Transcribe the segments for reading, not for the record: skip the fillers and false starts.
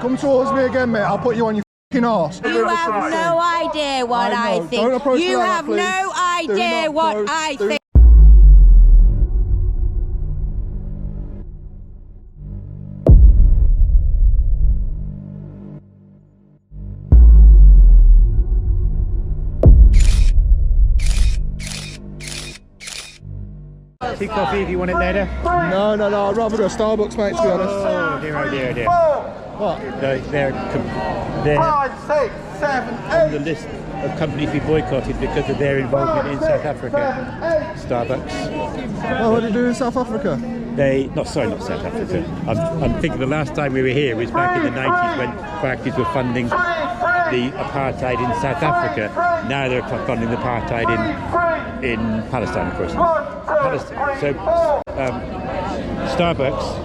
Come towards me again, mate. I'll put you on your fucking arse. You have no idea what I think. Don't approach You me like have that, please. no idea what I think. Tea coffee if you want it later? No, I'd rather go to Starbucks, mate, to be honest. Oh dear, oh dear, oh dear. What? They're 5, 6, 7, 8. on the list of companies we boycotted because of their involvement in South Africa. Starbucks. Oh, what did you do in South Africa? Not South Africa. I'm thinking the last time we were here was back in the 90s when Barclays were funding the apartheid in South Africa. Now they're funding the apartheid in Palestine, of course. So Starbucks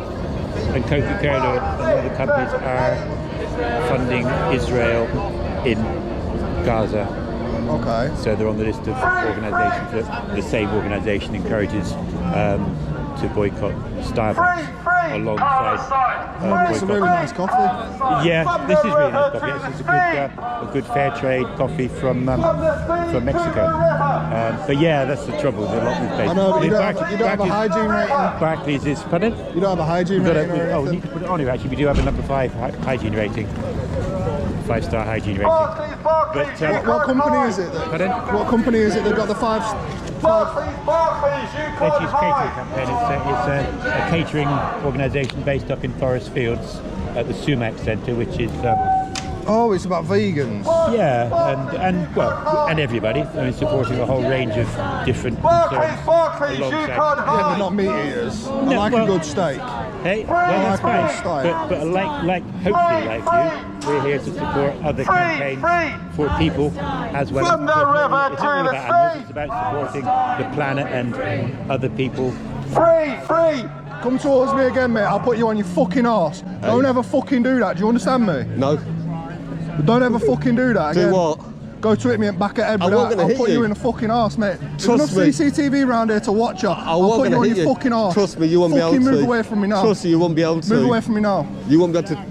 and Coca-Cola and other companies are funding Israel in Gaza. Okay. So they're on the list of organisations that the same organisation encourages to boycott Starbucks alongside It's a really nice coffee. Yeah, this is really nice coffee. This is a good fair trade coffee from Mexico. But yeah, that's the trouble with a lot of these places. I know, but you don't have a hygiene rating. Barclays is, pardon? You don't have a hygiene rating or Oh, we anything. need to put it on here actually. We do have a number 5 hygiene rating. 5-star hygiene rating. But What company is it? Pardon? What company is it that got the five? Veggies Catering Campaign. It's a catering organisation based up in Forest Fields at the Sumac Centre, which is Oh, it's about vegans. and everybody. I mean, supporting a whole range of different concerns alongside. Yeah, they're not meat eaters. I like a good steak. Hey, well, that's like a good fine. style. But hopefully, like you, we're here to support other campaigns for people as well. From the river It's not all to the about animals, sea. it's about supporting the planet and other people. Free. Come towards me again, mate. I'll put you on your fucking arse. Don't ever fucking do that. Do you understand me? No. Don't ever fucking do that again. Do what? Go to hit me at back at head I with wasn't that. gonna I'll hit put you you in the fucking arse, mate. There's Trust enough me. CCTV around here to watch you. I'll put you on your fucking arse. Trust me, you won't be able to. Fucking move away from me now. Trust me, you won't be able to. Move away from me now. You won't be able to.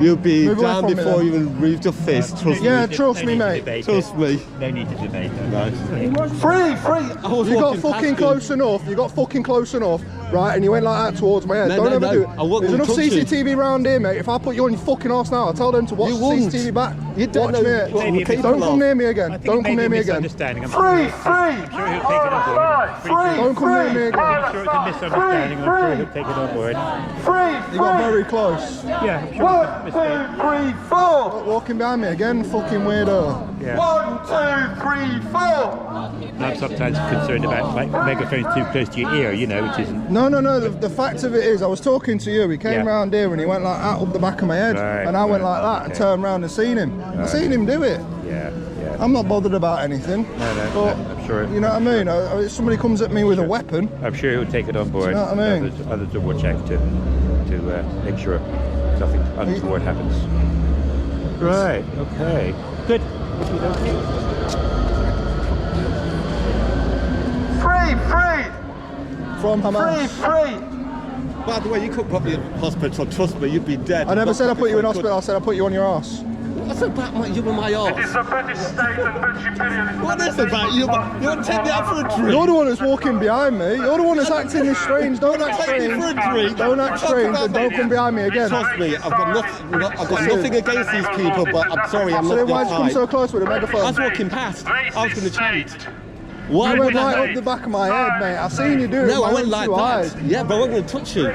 You'll be Move away down from me before then. you even moved your fist. Trust Yeah, me. trust me, No need to mate. debate Trust it. me. No need to debate it. No. Free. I was You got walking past fucking you. close enough. You got fucking close enough, right? And you went like that towards my head. No, Don't no, ever no. do it. I wasn't There's enough gonna touch you. CCTV around here, mate. If I put you on your fucking arse now, I'll tell them to watch You won't. CCTV back. You don't Watch know me. what Maybe people Don't love. come near me I again. think Don't it may come be near a me again. misunderstanding. I'm Free. sure he'll take it on board. Don't come near me again. I'm sure it's a misunderstanding. I'm sure he'll take it on board. You got very close. Yeah, I'm sure 1, it's a mistake. 2, 3, 4. Walking behind me again, fucking weirdo. Yeah. 1, 2, 3, 4. I'm sometimes concerned about like megaphones too close to your ear, you know, which isn't. No. The fact of it is, I was talking to you. He came Yeah. round here and he went like that up the back of my head, Right, and I went right, like that and okay. turned round and seen him. I seen him do it. Yeah. I'm not bothered about anything. No, But, I'm sure. You know what I mean? If somebody comes at me with a weapon, I'm sure he'll take it on board. You know what I mean? Others will watch out to make sure nothing untoward happens. Right. Okay. Good. Free. from Hamas. Free. By the way, you could put me in hospital. Trust me, you'd be dead. I never said I put you in Before hospital. I said I put you on your arse. What's about you and my arse? It's a British state and British imperialism. What is about you? You want to take me out for a drink? You're the one that's walking behind me. You're the one that's acting this strange. Don't act Take me strange. for a drink. Don't act strange and don't come behind me again. Trust me, I've got nothing against these people, but I'm sorry, I'm So not then your why did you come so type. close with a I megaphone? was walking past. I was going to chant. Why You would went right I? up the back of my head, mate. I seen you do it. No, My I went own like two that. eyes. Yeah, but I wasn't going to touch you.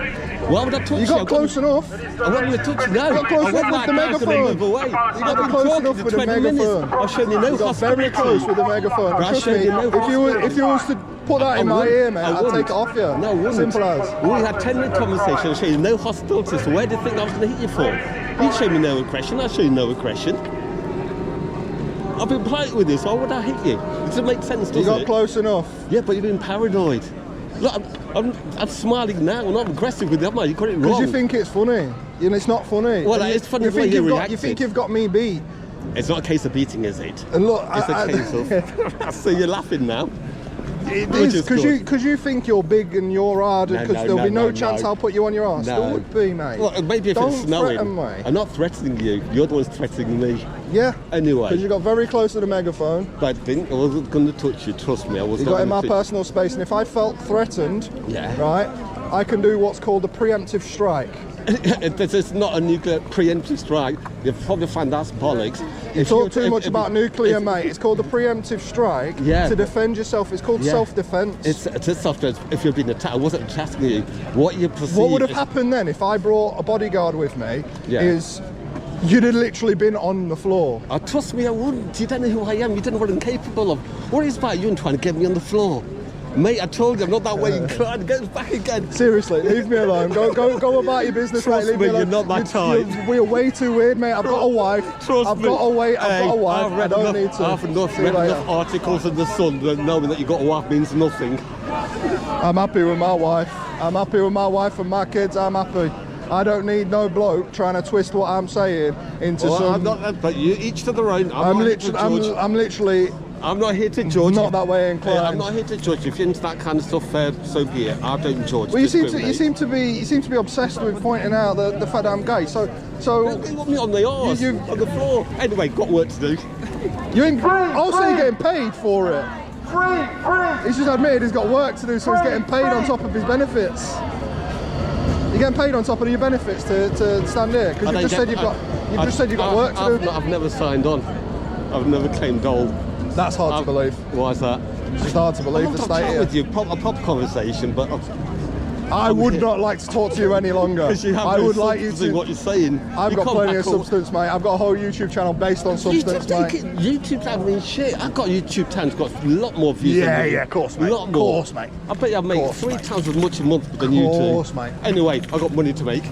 Why would I touch you? You got close enough. I wasn't going to touch you. No, You got close I enough went with like the that to megaphone. move away. You got I've been close talking enough for with the 20 minutes. megaphone. I've shown you no You got very hostility. close with the megaphone. But I Trust showed me, you no if you was to put that in my ear, mate, I'd take it off you. No, I wouldn't. Simple as. We had 10-minute conversation and showed you no hostility. So where do you think I was going to hit you for? You showed me no aggression. I showed you no aggression. I've been polite with this. Why would I hit you? It doesn't make sense, does it? You got close enough. Yeah, but you've been paranoid. Look, I'm smiling now. I'm not aggressive with you, am I? You got it wrong. Because you think it's funny. And it's not funny. Well, And it's funny you the way think you you've got, reacted. You think you've got me beat. It's not a case of beating, is it? And look, It's a case of... So you're laughing now. It Which is is good. because you think you're big and you're hard, and because there'll be no chance I'll put you on your arse. No. There would be, mate. Well, maybe if Don't it's snowing. threaten me. I'm not threatening you. You're the one's threatening me. Yeah. Anyway. Because you got very close to the megaphone. But I think I wasn't going to touch you. Trust me, I was You not got in my going to touch personal space, and if I felt threatened, Yeah. right, I can do what's called a preemptive strike. This is not a nuclear preemptive strike. You'll probably find that's bollocks. You talk too much about nuclear, mate. It's called a preemptive strike Yeah. to defend yourself. It's called Yeah. self-defense. It's a software. If you've been attacked, I wasn't attacking you. What you perceive. What would have is- happened then if I brought a bodyguard with me Yeah. is you'd have literally been on the floor. Oh, trust me, I wouldn't. You don't know who I am. You don't know what I'm capable of. What is about you and trying to get me on the floor? Mate, I told you I'm not that way inclined. Get us back again. Seriously, leave me alone. Go about your business, Trust mate. Leave me, me alone. you're not my type. We're way too weird, mate. I've got a wife. Trust I've me. got a wife. I've Hey, got a wife. I've read I don't enough, need to. I've enough, See you read later. enough articles in the Sun that knowing that you got a wife means nothing. I'm happy with my wife. I'm happy with my wife and my kids. I'm happy. I don't need no bloke trying to twist what I'm saying into Well, some. I'm not, but you each to their own. I'm not here to literally, judge. I'm literally I'm not here to judge. not that way inclined. I'm not here to judge. If you're into that kind of stuff, so be it. I don't judge. Well, you seem discriminate. to be obsessed with pointing out the fact that I'm gay. So You want me on the arse, You- on the floor. Anyway, got work to do. you ain't. Also, you're getting paid for it. He's just admitted he's got work to do, so he's getting paid on top of his benefits. You're getting paid on top of your benefits to stand here because you just said you've got work to do. I've never signed on. I've never claimed dole. That's hard to believe. Why is that? It's just hard to I believe want the to chat state with here. you, a proper conversation, but I would not like to talk to you any longer. because you have I no would like you substance in to. what you're saying. I've You got come plenty back of up- substance, mate. I've got a whole YouTube channel based on substance, mate. YouTube don't mean shit. I've got YouTube channel's got a lot more views. Yeah, than you. yeah, of course, mate. A lot more. Of course, mate. I bet I make Course, 3 mate. times as much a month than you do. Of course, mate. Anyway, I got money to make.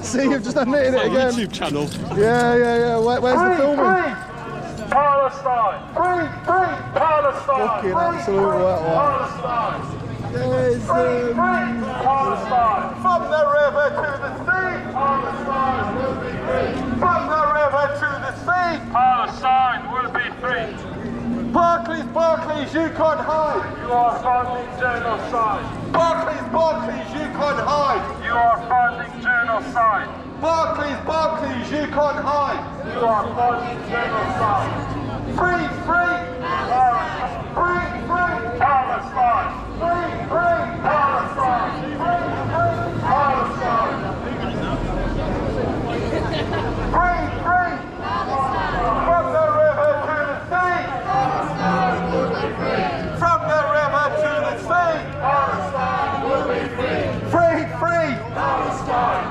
See, you've just admitted it My again. YouTube channel. Yeah. Where's the filming? Palestine! Free Palestine! Fucking absolute wet one. Palestine! Palestine! From the river to the sea! Palestine will be free! From the river to the sea! Palestine will be free! Barclays, you can't hide! You are funding genocide! Barclays, you can't hide! You are funding genocide! Barclays, you can't hide! You are funding genocide! Free Palestine! Free Palestine! Free Palestine! Free Palestine! Free from the river to the sea! From the river to the sea! Palestine will be free! Free Palestine!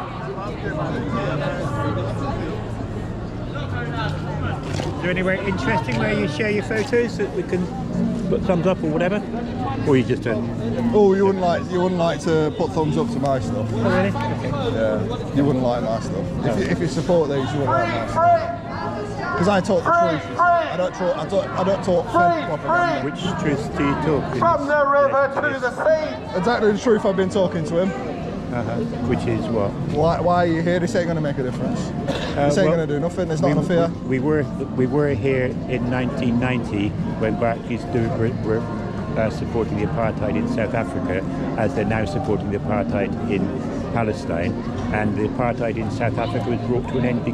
Is there anywhere interesting where you share your photos that we can put thumbs up or whatever? Or you just don't? Oh, you wouldn't like to put thumbs up to my stuff. Oh, really? Okay. Yeah, you wouldn't like my stuff. If you support these, you wouldn't like my stuff. Because I talk the truth. I don't talk propaganda. Which truth do you talk? From the river to the sea! Exactly the truth. I've been talking to him. Which is what? Why are you here? This ain't going to make a difference. This ain't going to do nothing. There's not enough here. We were here in 1990 when Barclays were supporting the apartheid in South Africa, as they're now supporting the apartheid in Palestine. And the apartheid in South Africa was brought to an end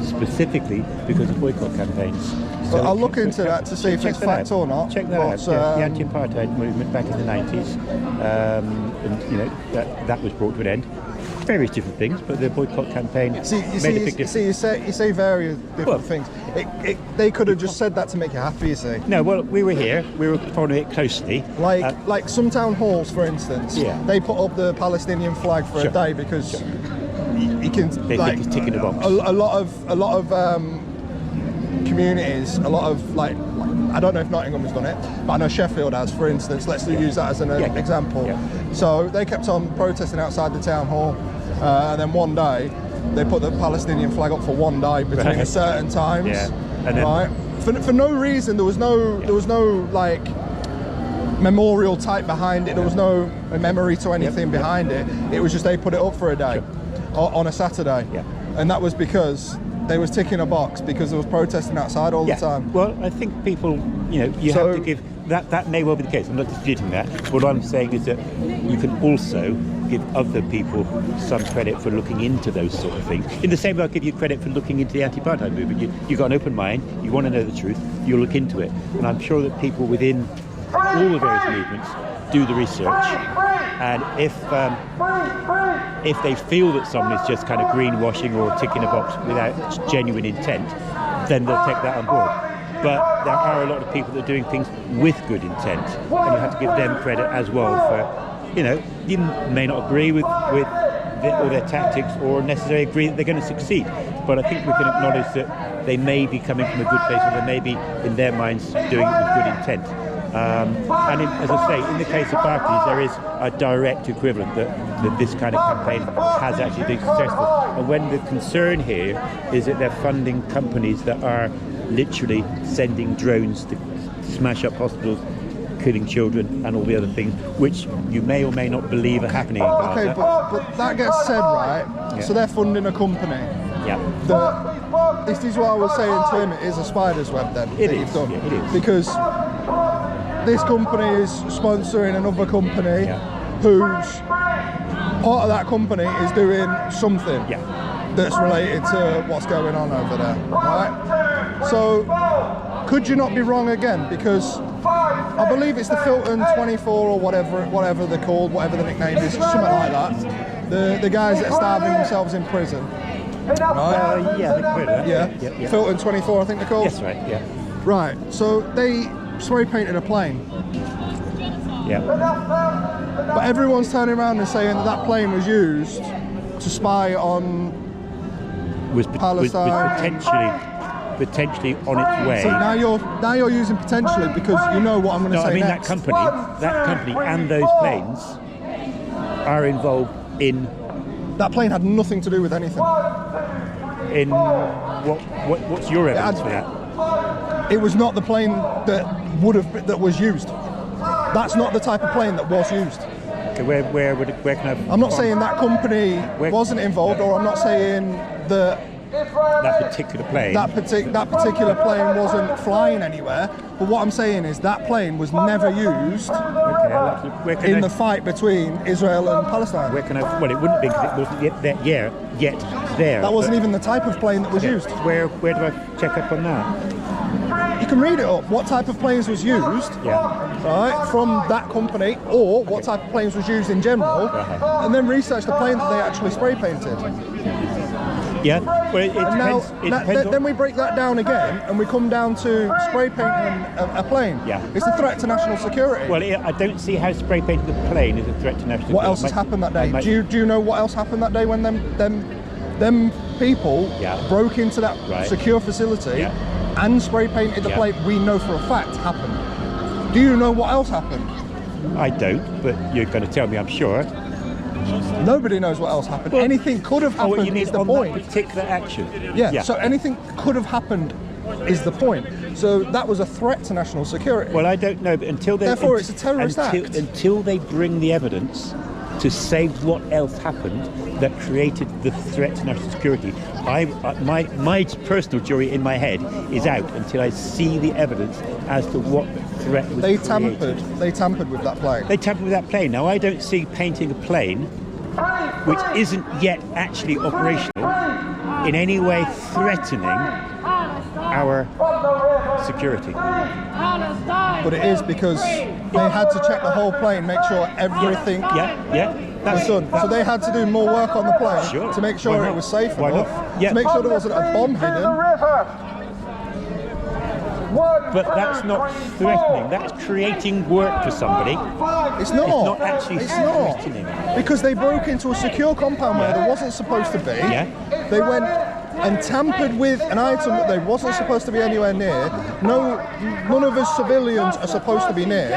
specifically because of boycott campaigns. But I'll look into that to see if it's fact or not. Check that But, out. Yeah, the anti-apartheid movement back in the 90s, and that was brought to an end. Various different things, but the boycott campaign made a big difference. You say various different things. They could have just said that to make you happy. You see. No, well, we were here. We were following it closely. Like some town halls, for instance. Yeah. They put up the Palestinian flag for a day because you can. They think it's ticking the box. A lot of communities, a lot of I don't know if Nottingham has done it, but I know Sheffield has, for instance. Let's use that as an example. Yeah. So they kept on protesting outside the town hall, and then one day they put the Palestinian flag up for one day between certain times. Yeah. And then, right? For no reason. There was no memorial type behind it. There was no memory to anything behind it. It was just they put it up for a day on a Saturday, and that was because they was ticking a box because there was protesting outside all the time. Well, I think people, you have to give that may well be the case. I'm not disputing that. What I'm saying is that you can also give other people some credit for looking into those sort of things. In the same way, I'll give you credit for looking into the anti-apartheid movement. You've got an open mind. You want to know the truth. You'll look into it. And I'm sure that people within all the various movements do the research. And if they feel that someone is just kind of greenwashing or ticking a box without genuine intent, then they'll take that on board. But there are a lot of people that are doing things with good intent, and you have to give them credit as well for, you may not agree with all their tactics or necessarily agree that they're going to succeed. But I think we can acknowledge that they may be coming from a good place, or they may be, in their minds, doing it with good intent. As I say, in the case of Barclays, there is a direct equivalent that this kind of campaign has actually been successful. And when the concern here is that they're funding companies that are literally sending drones to smash up hospitals, killing children, and all the other things, which you may or may not believe are happening in Gaza. Okay, but that gets said, right? Yeah. So they're funding a company. Yeah. This is what I was saying to him. It is a spider's web then. It that is. You've done. Yeah, it is. Because this company is sponsoring another company whose part of that company is doing something that's related to what's going on over there, right? So could you not be wrong again? Because I believe it's the Filton 24 or whatever they're called, whatever the nickname is, something like that. The guys that are starving themselves in prison. Right? Yeah. Filton 24, I think they're called. Yes, right. Yeah. Right. So they spray painted a plane. Yeah. But everyone's turning around and saying that plane was used to spy on Palestine. Was potentially on its way. So now you're using potentially because you know what I'm going to say I mean next. that company and those planes are involved in. That plane had nothing to do with anything. In what's your evidence for that? It was not the plane that was used. That's not the type of plane that was used. Okay, where can I? I'm not saying that company wasn't involved, or I'm not saying that particular plane. That particular plane wasn't flying anywhere. But what I'm saying is that plane was never used in the fight between Israel and Palestine. Where can I? Well, it wouldn't be because it wasn't yet there. That wasn't even the type of plane that was used. Where do I check up on that? You can read it up. What type of planes was used? Right, from that company, or what type of planes was used in general, and then research the plane that they actually spray painted. Yeah, well, it depends. Then we break that down again, and we come down to spray painting a plane. Yeah. It's a threat to national security. Well, I don't see how spray painting the plane is a threat to national security. What else has happened that day? Do you know what else happened that day when them people broke into that secure facility and spray painted the plane? We know for a fact happened. Do you know what else happened? I don't, but you're going to tell me, I'm sure. Nobody knows what else happened. Well, anything could have happened. What you mean is the on point. That particular action? Yeah. So anything could have happened is the point. So that was a threat to national security. Well, I don't know, but therefore it's a terrorist act. Until they bring the evidence to say what else happened that created the threat to national security, my personal jury in my head is out until I see the evidence as to what threat was created. They tampered with that plane. They tampered with that plane. Now, I don't see painting a plane which isn't yet actually operational in any way threatening our security. But it is because they had to check the whole plane, make sure everything was done. So they had to do more work on the plane to make sure it was safe enough, to make sure there wasn't a bomb hidden. But that's not threatening. That's creating work for somebody. It's not. It's not actually threatening. Because they broke into a secure compound where there wasn't supposed to be. They went and tampered with an item that they wasn't supposed to be anywhere near. None of us civilians are supposed to be near.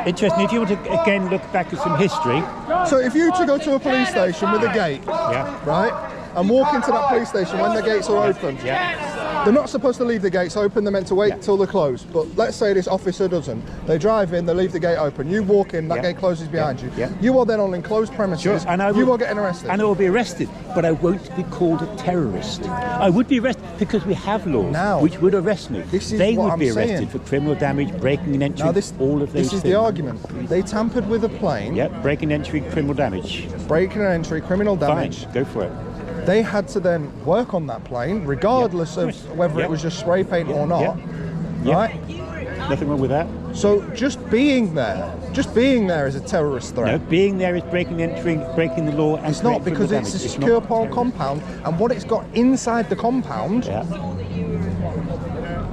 Interesting. If you want to again look back at some history. So if you were to go to a police station with a gate, right? and walk into that police station when the gates are open. They're not supposed to leave the gates open, they're meant to wait till they're closed. But let's say this officer doesn't. They drive in, they leave the gate open. You walk in, that gate closes behind you. You are then on enclosed premises, and you are getting arrested. And I will be arrested, but I won't be called a terrorist. I would be arrested because we have laws which would arrest me. They would be arrested for criminal damage, breaking and entering, all of those things. This is the argument. They tampered with a plane. Breaking and entry, criminal damage. Breaking and entry, criminal damage. Fine, go for it. They had to then work on that plane, regardless of whether it was just spray paint or not, right? Nothing wrong with that. So just being there is a terrorist threat. No, being there is breaking and entering, breaking the law. And it's not, because it's a secure compound, and what it's got inside the compound,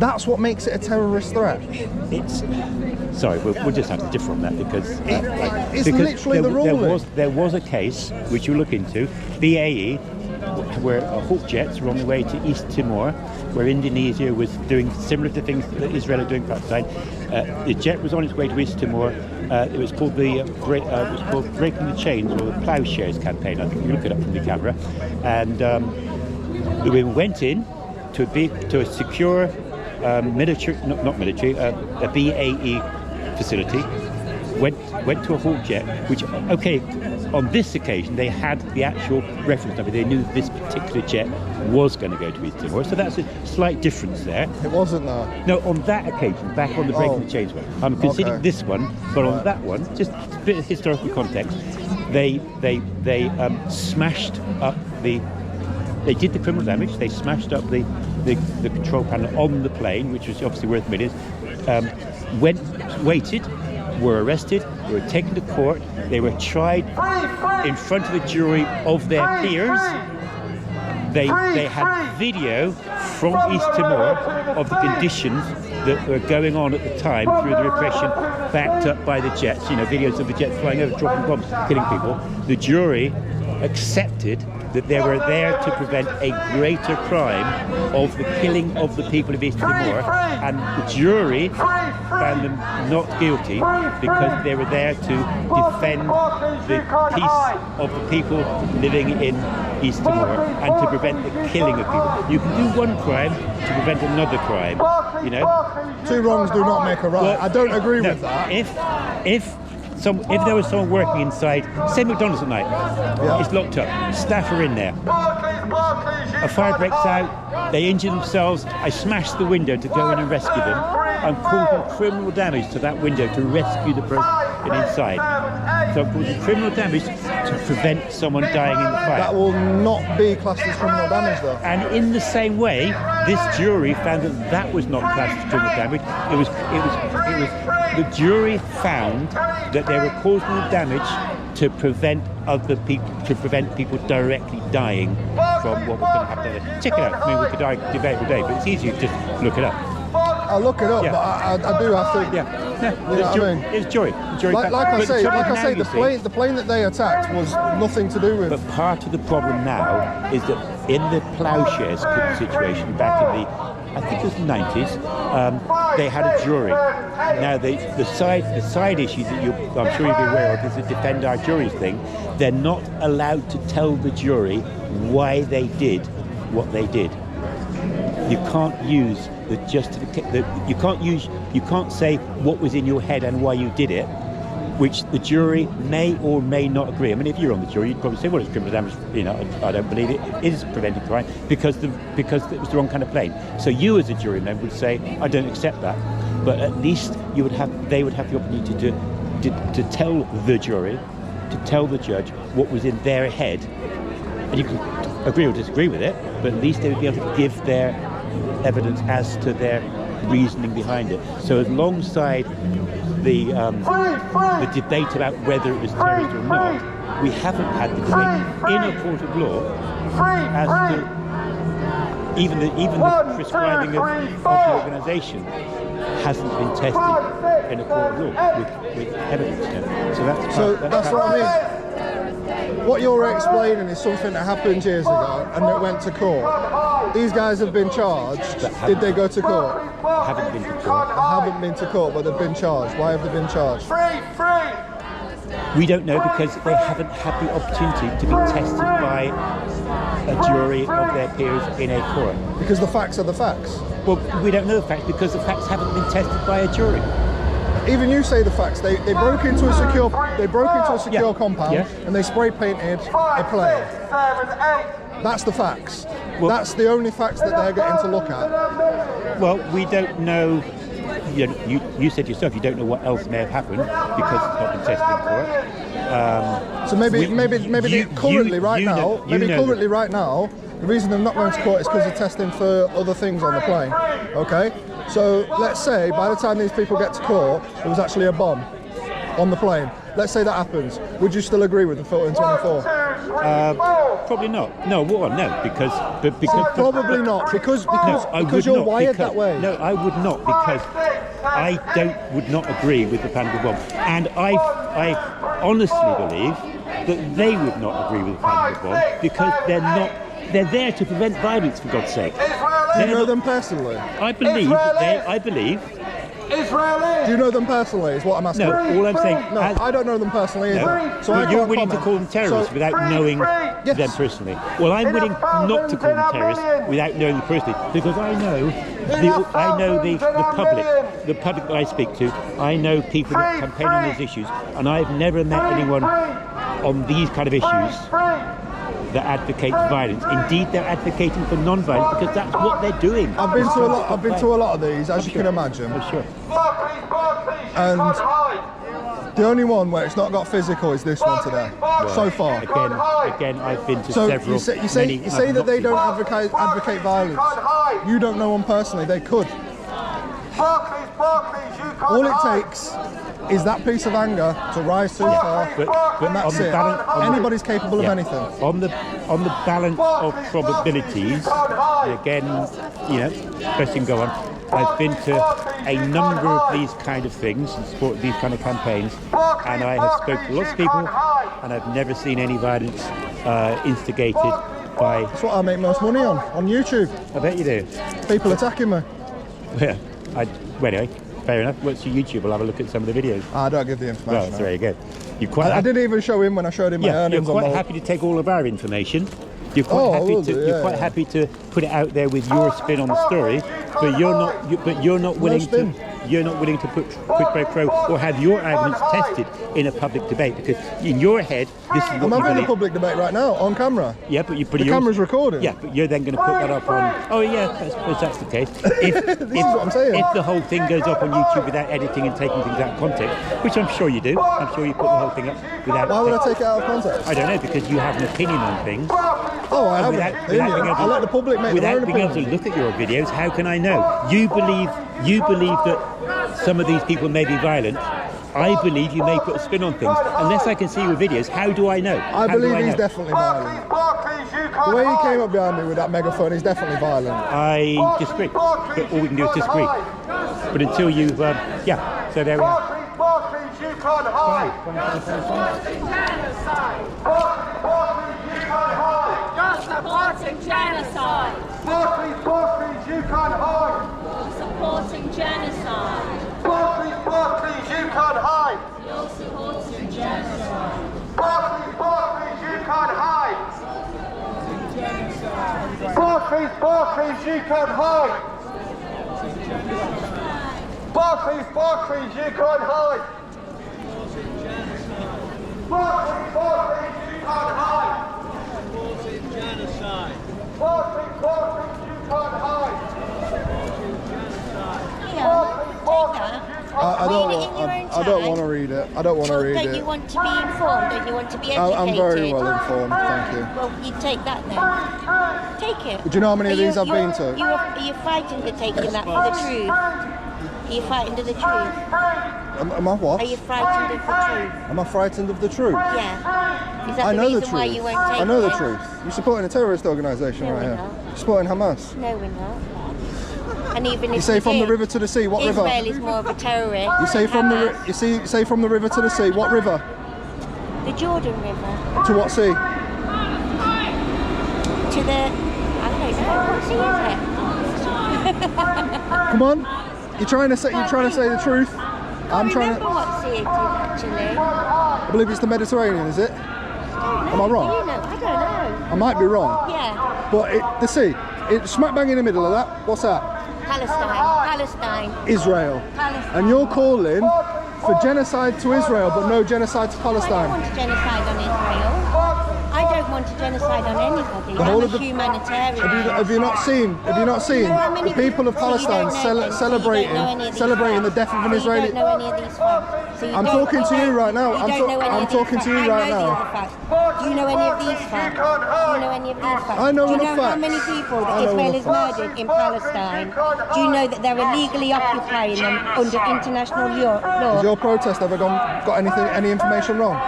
that's what makes it a terrorist threat. Sorry, we'll just have to differ on that because it's literally the ruling. There was a case which you look into, BAE, where Hawk jets were on the way to East Timor, where Indonesia was doing similar to things that Israel are doing outside. The jet was on its way to East Timor. It was called Breaking the Chains, or the Ploughshares campaign. I think you look it up from the camera. And the women went in to a secure military, not military, a BAE facility. Went to a Hawk jet, which, on this occasion they had the actual reference number. They knew this particular jet was going to go to East Timor, so that's a slight difference there. It wasn't though. No, on that occasion, back on the Breaking the Chains one. I'm considering this one, but on that one, just a bit of historical context, they smashed up the. They did the criminal damage. They smashed up the control panel on the plane, which was obviously worth millions. Waited. Were arrested, were taken to court, they were tried in front of a jury of their peers. They had video from East Timor of the conditions that were going on at the time through the repression, backed up by the jets, videos of the jets flying over, dropping bombs, killing people. The jury accepted that they were there to prevent a greater crime of the killing of the people of East Timor, and the jury found them not guilty because they were there to defend the peace of the people living in East Timor and to prevent the killing of people. You can do one crime to prevent another crime, Two wrongs do not make a right. Well, I don't agree with that. If there was someone working inside, say McDonald's at night, it's locked up, staff are in there, a fire breaks out, they injure themselves, I smash the window to go in and rescue them, I'm causing criminal damage to that window to rescue the person inside. So I'm causing criminal damage to prevent someone dying in the fire. That will not be classed as criminal damage though. And in the same way, this jury found that was not classed as criminal damage. It was the jury found that they were causing the damage to prevent other people, people directly dying from what was going to happen. Check it out. I mean, we could debate every day, but it's easy to just look it up. I'll look it up, but I do have to. It's jury. Like I say, the plane that they attacked was nothing to do with. But part of the problem now is that in the Ploughshares situation back in the, I think it was the 90s, they had a jury. Now the side issue that I'm sure you'll be aware of is the defend our juries thing. They're not allowed to tell the jury why they did what they did. You can't use you can't say what was in your head and why you did it, which the jury may or may not agree. I mean, if you're on the jury, you'd probably say, well, it's criminal damage, I don't believe it is preventing crime because it was the wrong kind of plane. So you as a jury member would say, I don't accept that. But at least they would have the opportunity to tell the jury, to tell the judge what was in their head. And you can agree or disagree with it, but at least they would be able to give their evidence as to their reasoning behind it. So alongside the debate about whether it was terrorist or not, we haven't had the debate in a court of law as to even the prescribing of the organisation hasn't been tested in a court of law with evidence. So that's what I mean. What you're explaining is something that happened years ago and it went to court. These guys have been charged. Did they go to court? Haven't been to court. Haven't been to court, but they've been charged. Why have they been charged? We don't know because they haven't had the opportunity to be tested by a jury of their peers in a court? Because the facts are the facts. Well, we don't know the facts because the facts haven't been tested by a jury. Even you say the facts. They broke into a secure compound and they spray painted a plane. That's the facts. Well, that's the only facts that they're getting to look at. Well, we don't know. You said yourself you don't know what else may have happened because it's not been tested in court. So maybe currently right now, the reason they're not going to court is because they're testing for other things on the plane. Okay, so let's say by the time these people get to court, there was actually a bomb on the plane. Let's say that happens. Would you still agree with the filter in 24? Probably not. No, because probably not because you're wired that way. No, I would not because I would not agree with the planting of the bomb, and I honestly believe that they would not agree with the planting of the bomb because they're there to prevent violence, for God's sake. Do you know them personally? I believe. Israeli. Do you know them personally? Is what I'm asking. No, all I'm saying. No, I don't know them personally either. No. So well, you're willing to call them terrorists without knowing them personally. Well, I'm willing not to call them terrorists without knowing them personally because I know the public that I speak to. I know people that campaign on these issues, and I've never met anyone on these kind of issues that advocates violence. Indeed, they're advocating for non-violence because that's what they're doing. I've been to a lot of these, as you can imagine. I'm sure. And the only one where it's not got physical is this one today. Well, so far. Again, I've been to several. You say that they don't advocate violence. You don't know them personally. They could. All it takes is that piece of anger to rise too far, but and that's it. Anybody's capable of anything. On the balance of probabilities, again, question go on. I've been to a number of these kind of things and support these kind of campaigns, and I have spoken to lots of people, and I've never seen any violence instigated by. That's what I make most money on YouTube. I bet you do. People attacking me. Yeah. Well, anyway. Fair enough. What's your YouTube? We'll have a look at some of the videos. I don't give the information. Well, there you go. I didn't even show him when I showed him my earnings. You're quite happy to take all of our information. You're quite happy to put it out there with your spin on the story, but you're not willing to put quid pro quo or have your arguments tested in a public debate because in your head this is what I'm having a public debate right now on camera. Yeah, but the camera's recording. Yeah, but you're then going to put that up on. Oh yeah, I suppose that's the case. This is what I'm saying. If the whole thing goes up on YouTube without editing and taking things out of context, which I'm sure you do, I'm sure you put the whole thing up without. Why would I take it out of context? I don't know because you have an opinion on things. Oh, I haven't. I let the public make their own opinion. Without being able to look at your videos, how can I know? You believe that some of these people may be violent. I believe you may put a spin on things. Unless I can see your videos, how do I know? I believe he's definitely violent. The way he came up behind me with that megaphone, he's definitely violent. I disagree. But all we can do is disagree. But until you, so there we are. You can't hide. You're supporting genocide. Barclays, you can't hide. You're supporting genocide. Barclays, you can't hide. You're supporting genocide. Barclays, you can't hide. Barclays, you can't hide. Barclays, you can't hide. Barclays, you can't hide. Genocide. Barclays, you can't hide. I don't want to read it. I don't want to read it. Don't you want to be informed? Don't you want to be educated? I'm very well informed, thank you. Well, you take that then. Take it. Do you know how many of these I've been to? You're fighting for taking that for the truth. Are you frightened of the truth? Am I what? Are you frightened of the truth? Am I frightened of the truth? Yeah. Is that I the know reason the why truth. you won't take I know the it? truth. You're supporting a terrorist organisation right here. You're supporting Hamas. No, we're not. And even You if say we from the did, river to the sea, what river? Israel is more of a terrorist. You say from the say from the river to the sea, what river? The Jordan River. To what sea? To the, I don't know, what sea is it? Come on. You're trying to say the truth. I'm trying remember what sea it is actually. I believe it's the Mediterranean, is it? Am I wrong? Do you know? I don't know. No. I might be wrong. Yeah. But it's smack bang in the middle of that. What's that? Palestine. Israel. Palestine. And you're calling for genocide to Israel, but no genocide to I Palestine. don't want a genocide on Israel. I don't want a genocide on anybody. The whole I'm of a the- humanitarian. Have you not seen? how many The people of so you Palestine don't know- celebrating the death of an So Israeli? you don't know any of these facts. So you I'm don't- talking to you right now. You I'm don't know any I'm of these talking to you facts. right I know now. the other facts. Do you know any of these facts? Do you know any of these facts? I know Do you enough know how facts. many people I that know Israel enough has facts. murdered in Palestine? Do you know that they're illegally occupying them under international law? Has your protest ever got any information wrong?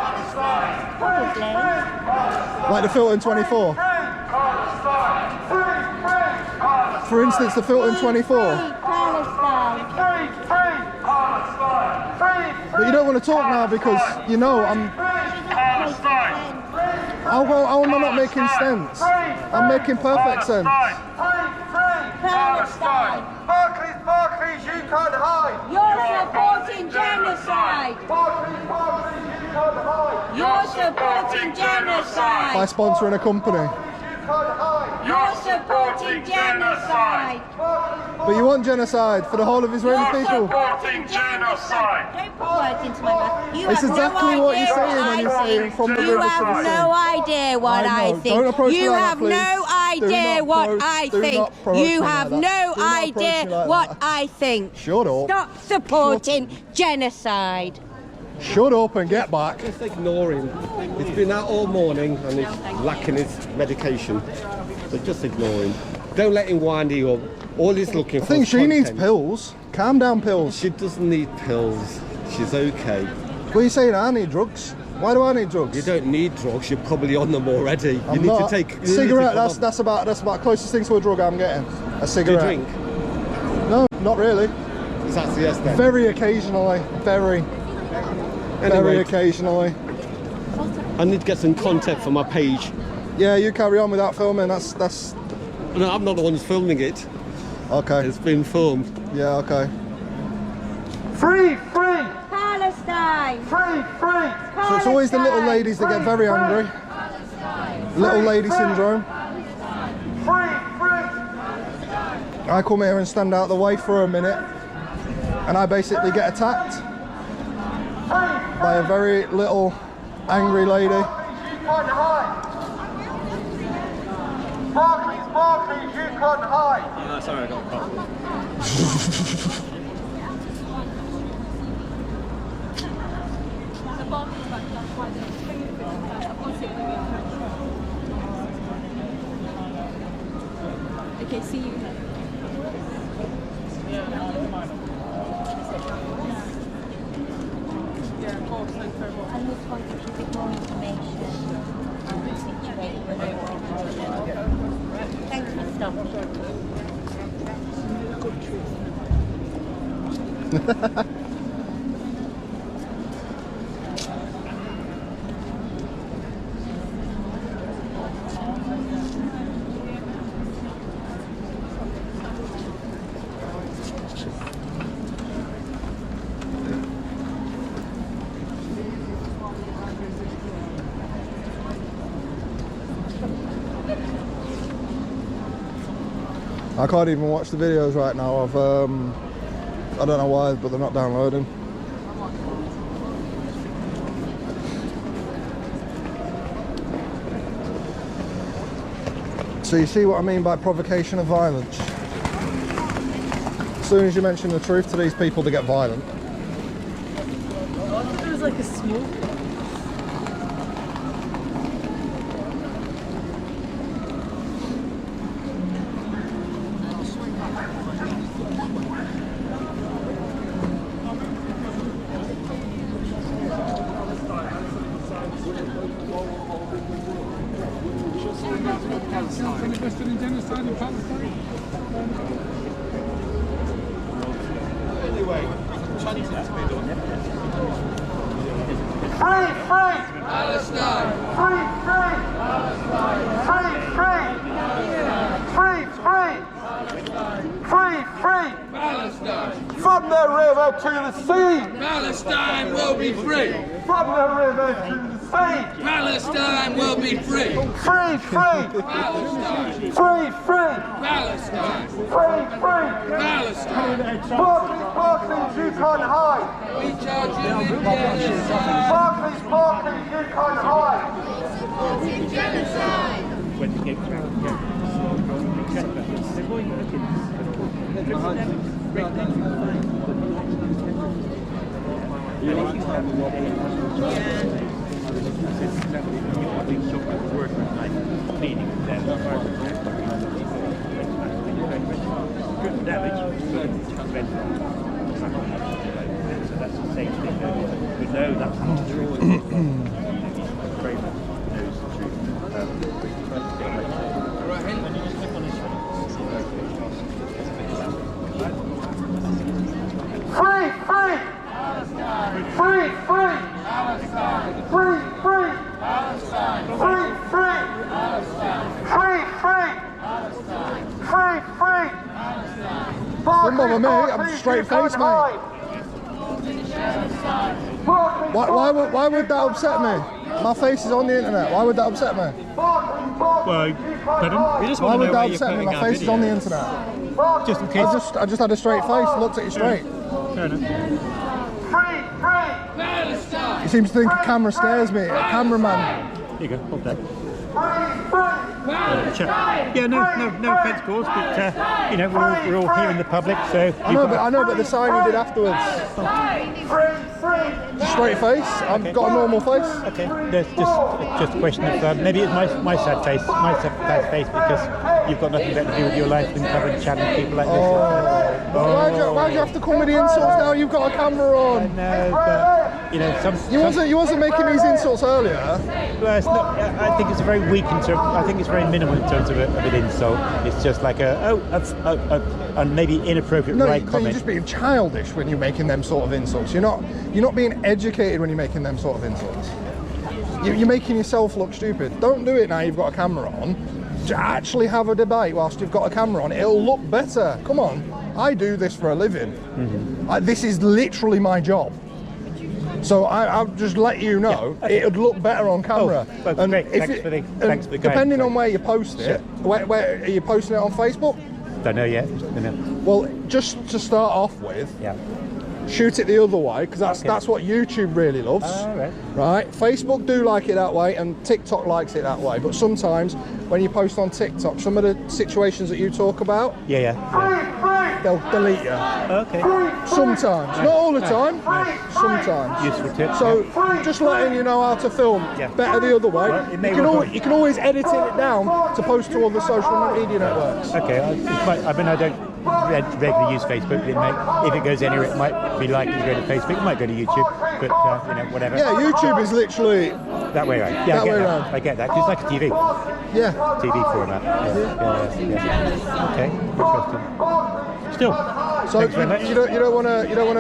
Probably. Like the Filton 24? For instance, the Filton 24. Palestine. But you don't want to talk now because you know I'm. How am I not making sense? I'm making perfect sense. Palestine. Barclays, you can't hide. You're supporting genocide. Barclays, you can't hide. You're supporting genocide. By sponsoring a company. You can't hide. You're supporting genocide. But you want genocide for the whole of Israeli You're people. supporting genocide. Don't put words into my mouth. You It's have exactly no what idea you're saying when you're I saying think. from the You river to have the sea. no idea what I I know. think. Don't approach me You like that, have please. no Do idea not what approach- I do think. not approach You me have like that. no Do not approach idea me like what that. I think. Shut up. Stop supporting genocide. Shut up and get back. Just ignore him. He's been out all morning and he's lacking his medication. So just ignore him. Don't let him wind you up. All he's looking I for think is she needs content. pills. Calm down pills. She doesn't need pills. She's okay. What are you saying? I need drugs. Why do I need drugs? You don't need drugs. You're probably on them already. You I'm need not. to take you need to cigarette. come on. That's about closest thing to a drug I'm getting. A Do you cigarette. drink? No, not really. That's yes then. Very occasionally. Very Anyway, occasionally. I need to get some content for my page. Yeah, you carry on without filming. That's No, I'm not the one who's filming it. okay. It's been filmed. Yeah, okay. Free. Palestine. Free. So it's always the little ladies that get very angry. Little lady syndrome. Free. I come here and stand out the way for a minute, and I basically get attacked by a very little angry lady. You can't hide. Barclays, you can't hide. Sorry, I got a problem. Okay, see you. I just want to give you more information on the situation. Thanks for stopping. I can't even watch the videos right now. I don't know why, but they're not downloading. So you see what I mean by provocation of violence? As soon as you mention the truth to these people, they get violent. There was like a smoke. From the river to the sea. Palestine will be free. From the river to the sea. sea. Palestine will be free. Free, free. Palestine. Free, free. Palestine. Free, free. Palestine. Barclays, you can't hide. We charge you with genocide. Barclays, you can't hide. When the game's round, yeah. So that's the same thing. We know that's not true. Very much knows the truth. Free, free. Free, free. Free, free. Free, free. Free, free. Free, free. Don't bother me, I'm straight face, mate. Why would that upset me? My face is on the internet. Why would that upset me? Well, pardon? We just Why want to would know that where you're upset me? putting My our face is on the videos. internet. Just in case. I just had a straight face, looked at you straight. Fair enough. Free, free. Palestine. He seems to think a camera scares me. A cameraman. Here you go, hold that. Palestine. Yeah, no offence, of course, but you know, we're all here in the public, so I know, but the sign he did afterwards. Straight face. I've got a normal face. okay. There's just a question of maybe it's my sad face, because you've got nothing better to do with your life than covering challenge people like this. Why'd you have to come with the insults now? You've got a camera on. No, but you know, You wasn't making these insults earlier. Well, it's not, I think it's a very weak I think it's very minimal in terms of an insult. It's just like a maybe inappropriate No, right you're comment. just being childish when you're making them sort of insults. You're not being educated when you're making them sort of insults. You're making yourself look stupid. Don't do it now you've got a camera on. Actually have a debate whilst you've got a camera on. It'll look better. Come on. I do this for a living. This is literally my job. So I'll just let you know, it'd look better on camera. Oh, well, great. Thanks for the guidance. Depending on where you post it, where are you posting it on Facebook? Don't know yet. Don't know. Well, just to start off with, Yeah. shoot it the other way, because that's what YouTube really loves. Right? Facebook do like it that way, and TikTok likes it that way. But sometimes when you post on TikTok, some of the situations that you talk about, Yeah. they'll delete you. Okay. Sometimes, not all the time. Sometimes. Useful tip. So just letting you know how to film Yeah. better the other way. Well, it may You work. can always edit it down to post to all the social media networks. Okay. I mean, I don't regularly use Facebook. If it goes anywhere, it might be likely to go to Facebook. It might go to YouTube, but you know, whatever. Yeah, YouTube is literally That way around. Yeah, That way around. I get that. 'Cause it's like a TV yeah. format. Yeah. Okay. Interesting. Still. So Thanks very much. you don't want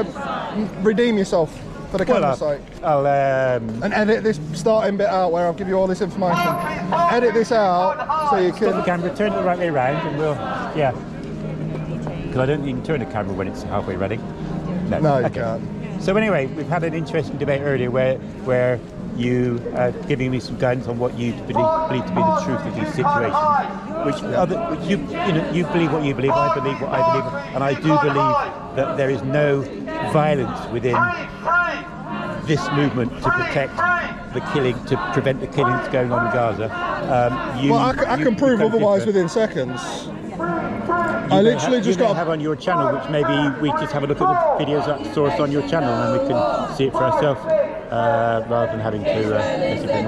to redeem yourself for the camera site I'll and edit this starting bit out where I'll give you all this information. Edit this out so you stop the can. camera, turn it the right way around, and we'll. Yeah. Because I don't even turn the camera when it's halfway ready. No, you can't. So anyway, we've had an interesting debate earlier where you giving me some guidance on what you believe to be the truth of these situations, which you believe what you believe, I believe what I believe, and I do believe that there is no violence within this movement to protect the killing, to prevent the killings going on in Gaza. I can prove otherwise within seconds. I literally just got. Have on your channel, which maybe we just have a look at the videos that sourced on your channel, and we can see it for ourselves rather than having to.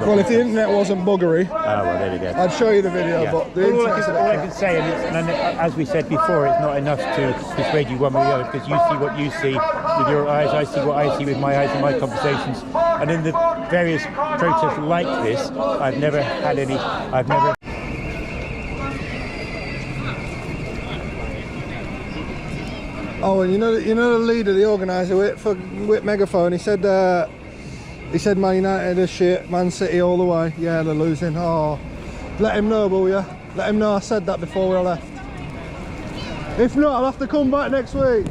Well, if the internet wasn't buggery, well, there we go. I'd show you the video. Yeah. But the all I internet's a can, bit all I crap. can say, and as we said before, it's not enough to persuade you one way or the other, because you see what you see with your eyes, I see what I see with my eyes in my conversations, and in the various protests like this, I've never had any. Oh, and you know the leader, the organiser with Megaphone. He said Man United are shit, Man City all the way. Yeah, they're losing. Oh, let him know, will ya? Let him know I said that before we left. If not, I'll have to come back next week.